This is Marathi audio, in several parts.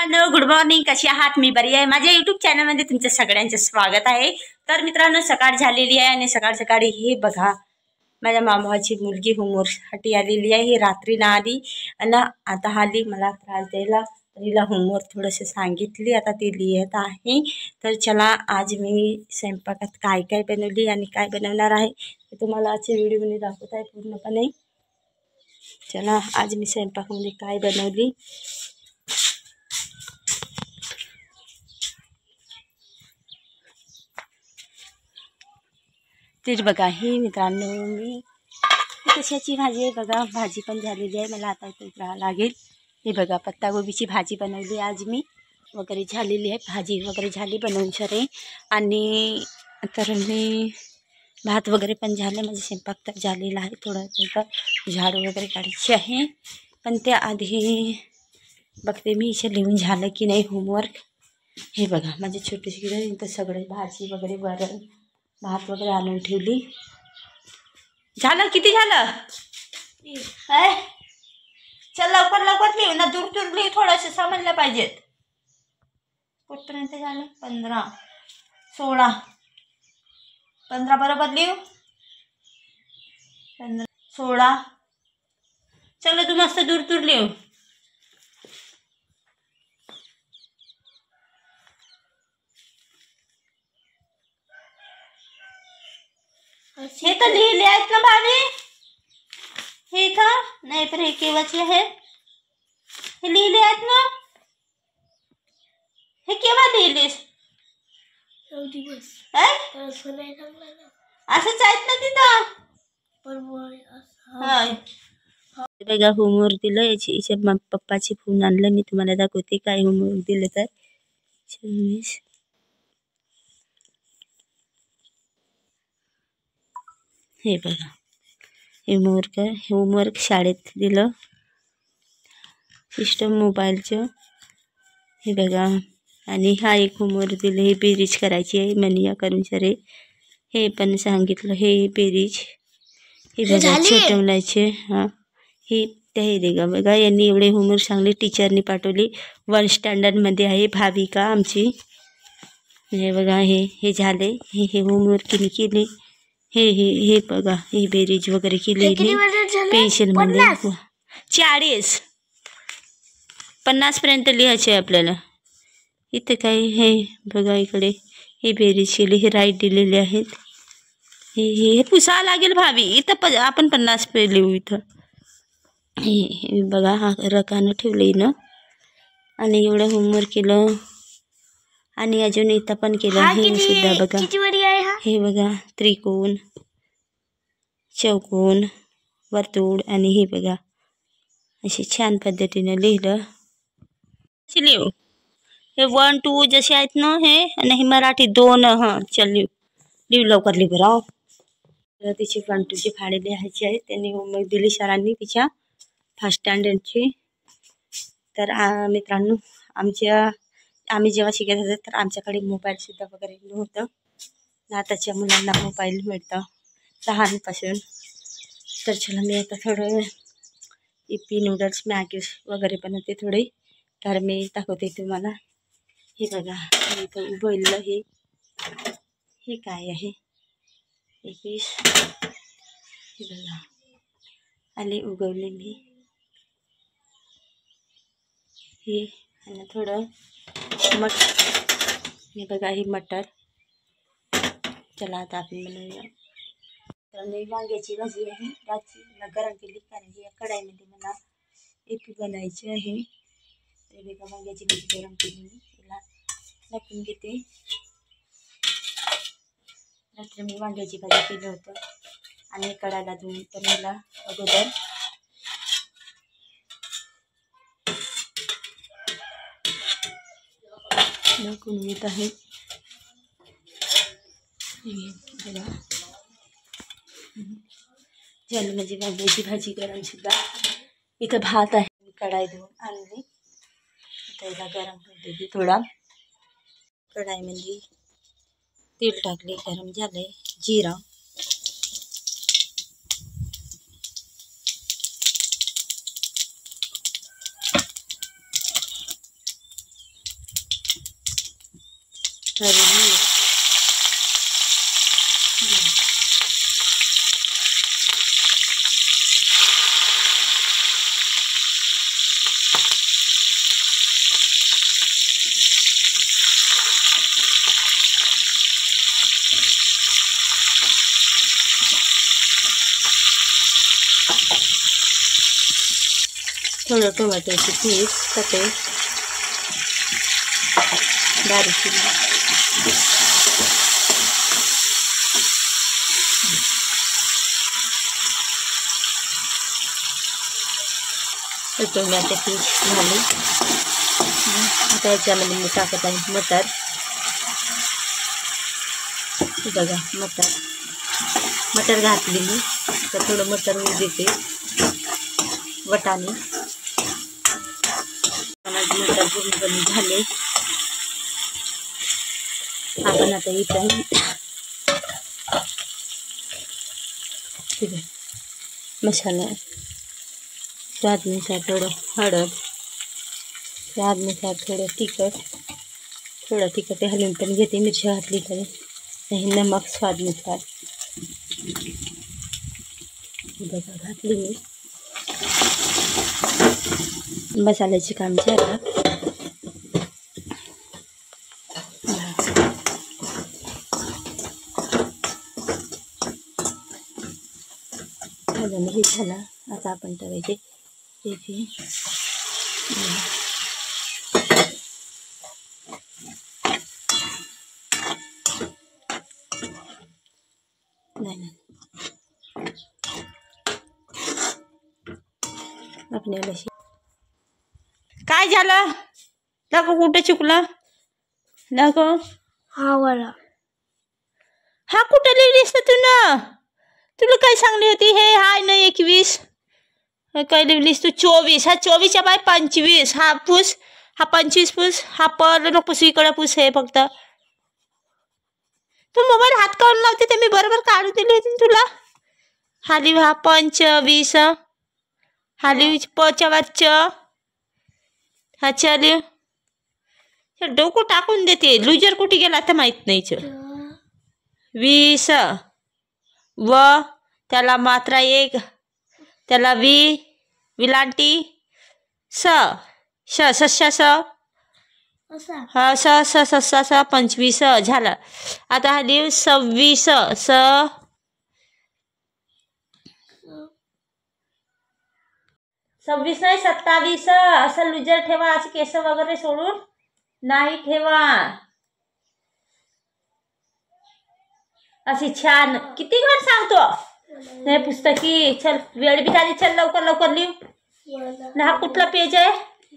मित्रांनो गुड मॉर्निंग, कशी आहात? मी बरी आहे. माझ्या युट्यूब चॅनलमध्ये तुमचं सगळ्यांचं स्वागत आहे. तर मित्रांनो सकाळ झालेली आहे आणि सकाळ सकाळी हे बघा माझ्या मामाची मुलगी होमवर्कसाठी आलेली आहे. ही रात्री ना आली आणि आता आली मला त्रास द्यायला. तिला होमवर्क थोडंसं सांगितली, आता ती लिहित आहे. तर चला आज मी स्वयंपाकात काय काय बनवली आणि काय बनवणार आहे ते तुम्हाला आजच्या व्हिडिओमध्ये दाखवत आहे पूर्णपणे. चला आज मी स्वयंपाकामध्ये काय बनवली तेच बघा. ही मित्रांनो मी कशाची भाजी आहे बघा, भाजी पण झालेली आहे. मला आता इथे राहावं लागेल. हे बघा पत्तागोबीची भाजी बनवली आज मी, वगैरे झालेली आहे. भाजी वगैरे झाली बनवून सरे. आणि तर मी भात वगैरे पण झालं, म्हणजे स्वयंपाक तर झालेला आहे. थोडं झाडू वगैरे काढायची आहे, पण त्याआधी बघते मी इथे लिहून झालं की नाही होमवर्क. हे बघा माझी छोटीशी किडे इथं सगळे भाजी वगैरे वरण भात वगैरे आणून ठेवली. झालं किती झालं? चल लवकर लवकर लिहू ना, दूर दूर लिहू, थोडंसं समजलं पाहिजेत. कुठपर्यंत झालं? 15 16 15 बरोबर लिहू. 15 16 चलो तू मस्त दूर दूर लिहू. हे तर लिहिले आहेत ना भाभी, हे का नाही पण हे केव्हाचे आहे? हे लिहिले आहेत ना, हे केव्हा लिहिलेस? असंच आहेत ना तिथं. बघा होमवर्क दिलं, याच्या पप्पाची फोन आणलं. मी तुम्हाला दाखवते काय होमवर्क दिलं तर. हे बघा होमवर्क शाळेत दिलं, सिस्टम मोबाईलचं. हे बघा. आणि हा एक होमवर्क दिलं, हे बेरीज करायची आहे मनिया करून सरे. हे पण सांगितलं, हे बेरीज. हे बघा छोटे मुलाचे. हां हे ते दे गा बघा. यांनी एवढे होमवर्क सांगले, टीचरनी पाठवली. 1 स्टँडर्डमध्ये आहे भाविका आमची. हे बघा हे झाले. हे होमवर्क केले. हे बघा हे बेरीज वगैरे केली पेन्सिलमध्ये. 40 50 पर्यंत लिहायचे आपल्याला. इथं काय हे बघा इकडे हे बेरीज केली, हे राईट दिलेले आहेत. हे पुसावं लागेल भाभी. इथं आपण 50 पे लिहू. इथं हे बघा हा रकानं ठेवलं ना. आणि एवढं होमवर्क केलं. आणि अजून इथं पण केलं. हे सुद्धा बघा. हे बघा त्रिकोण चौकोन वर्तुळ. आणि हे बघा असे छान पद्धतीने लिहिलं. लिहू हे 1 2 जसे आहेत ना हे, आणि हे मराठी 2. हां चल लिहू लवकर लिहू राव. तिची 1 2 ची फाळे लिहायची आहे. त्यांनी होमवर्क दिली सरांनी तिच्या 1st स्टँडर्डची. तर मित्रांनो आम्ही जेव्हा शिकत होतो तर आमच्याकडे मोबाईलसुद्धा वगैरे नव्हतं. आताच्या मुलांना मोबाईल मिळतं लहानपासून. तर चला मी आता थोडं इपी नूडल्स मॅगी वगैरे बनवते थोडे, तर मी दाखवते तुम्हाला. हे बघा इथं उभवलं. हे काय आहे? हे पीस. हे बघा आले उगवले मी. हे आणि थोडं हे बघा हे मटर. चला आता आपण बनवूया. तर मी वांग्याची भाजी आहे, त्याची गरम केली कारण की या कढाईमध्ये मला इपी बनायची आहे. तर बघा वांग्याची भाजी गरम केली मी, तिला टाकून घेते. नंतर मी वांग्याची भाजी केलं होतं आणि कढाईला धुवून पण मला अगोदर. टाकून घेत आहे. झाली माझी वांग्याची भाजी गरम सुद्धा. इथं भात आहे, कढाई धुवून आणली. त्याला गरम होते थोडा. कढाईमध्ये तेल टाकले, गरम झाले. जिरा, थोडं टोमॅटोची पीस कटे बारीक टोमॅटो पीस झाली. आता याच्यामध्ये मी टाकत आहे मटर. बघा मटर घातली मी. तर थोडं मटर मी देते. वटाणे मटर पूर्णपणे झाले. आपण आता इथं ठीक आहे मसाला स्वादनुसार थोडं हळद, स्वादनुसार थोडं तिखट हलवून पण घेते. मिरची घातली तरी हे नमक स्वादनुसार बघा घातली मी. मसाल्याची काम झालं. हे झाला. आता आपण टाकायचे त्याची नाही आपल्याला काय झालं दाखव. कुठे चुकलं दाखव. हा वाला हा कुठे लिहिलीस ना तुला काय सांगली होती. हे हाय ना 21 काय लिहिलीस तू 24. हा 24च्या बाय 25. हा पूस. हा 25 पूस. हा पर नको पुस इकडे पूस. हे फक्त तू मोबाईल हात काढून लावते ते मी बरोबर काढून दिली होती तुला. हा लिव हा 25. हा लिव 5 हा लिव. डोकं टाकून देते. लुजर कुठे गेला तर माहित नाही. 20 व त्याला मात्रा 1 त्याला विलांटी स हा 25 झालं. आता हा लिव 26 26 नाही 27. असं लुजर ठेवा. असं केस वगैरे सोडून नाही ठेवा. अशी छान किती वेळ सांगतो हे पुस्तकी. चल वेळ बी झाली. चल लवकर लिव. हा कुठला पेज आहे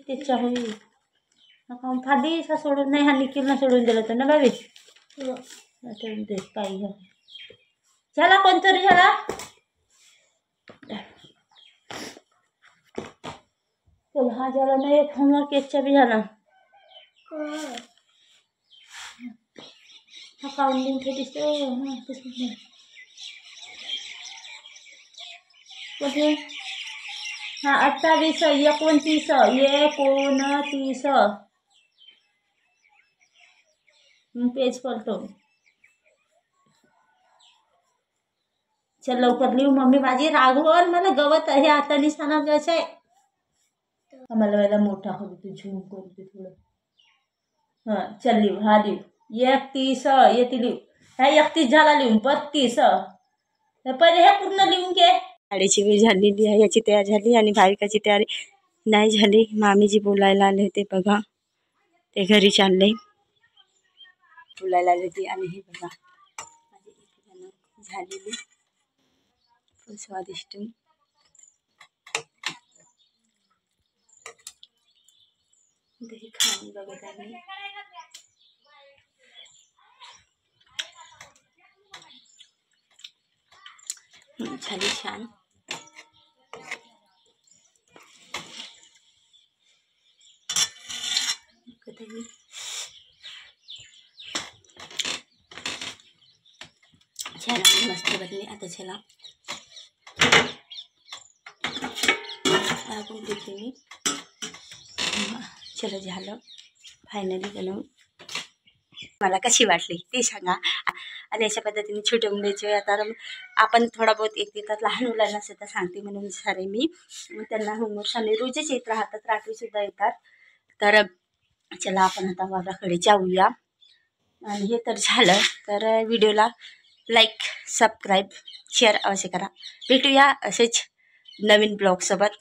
त्याच्या होईल फादी सोडून नाही. हा निखिलनं सोडून दिलं होतं ना बाबी. दे काही झाला कोणतरी झाला. चल हा झाला नाही. एक होमवर्क याच्या बी झाला. हा काउंटिंग ते दिसतो. हा 28 29 पेज पलटो. चल लवकर लिहू. मम्मी माझी रागवल. मला गवत हे आता निशाणा घ्यायचं आहे. आम्हाला वेळेला मोठा होतो तू झूम करते थोडं. हां चल लिहू. हा लिहू 31 येते लिहू. हा 31 झाला लिहून. 32 पहिले हे पूर्ण लिहून घे. शाळेची वेळ झालेली आहे. याची तयारी झाली आणि भाविकाची तयारी नाही झाली. मामीजी बोलायला आले होते बघा. ते घरी चालले. बोलायला आले होते आणि हे बघा झालेली स्वादिष्ट दही खाऊन बघत आहे. झाली छान. छान मस्त बनली. आता चला टाकून देते मी. चला झालं फायनली बनवून. मला कशी वाटली ते सांगा. आणि अशा पद्धतीने छोटे मुलीचे आता आपण थोडा बहुत येतात, लहान मुलांना सुद्धा सांगते म्हणून सारे मी त्यांना होमवर्क सांगते. रोजच येत राहतात, रात्रीसुद्धा येतात. तर चला आपण आता वावराकडे जाऊया. आणि हे तर झालं तर व्हिडिओला लाईक, सबस्क्राईब, शेअर अवश्य करा. भेटूया असेच नवीन ब्लॉगसोबत.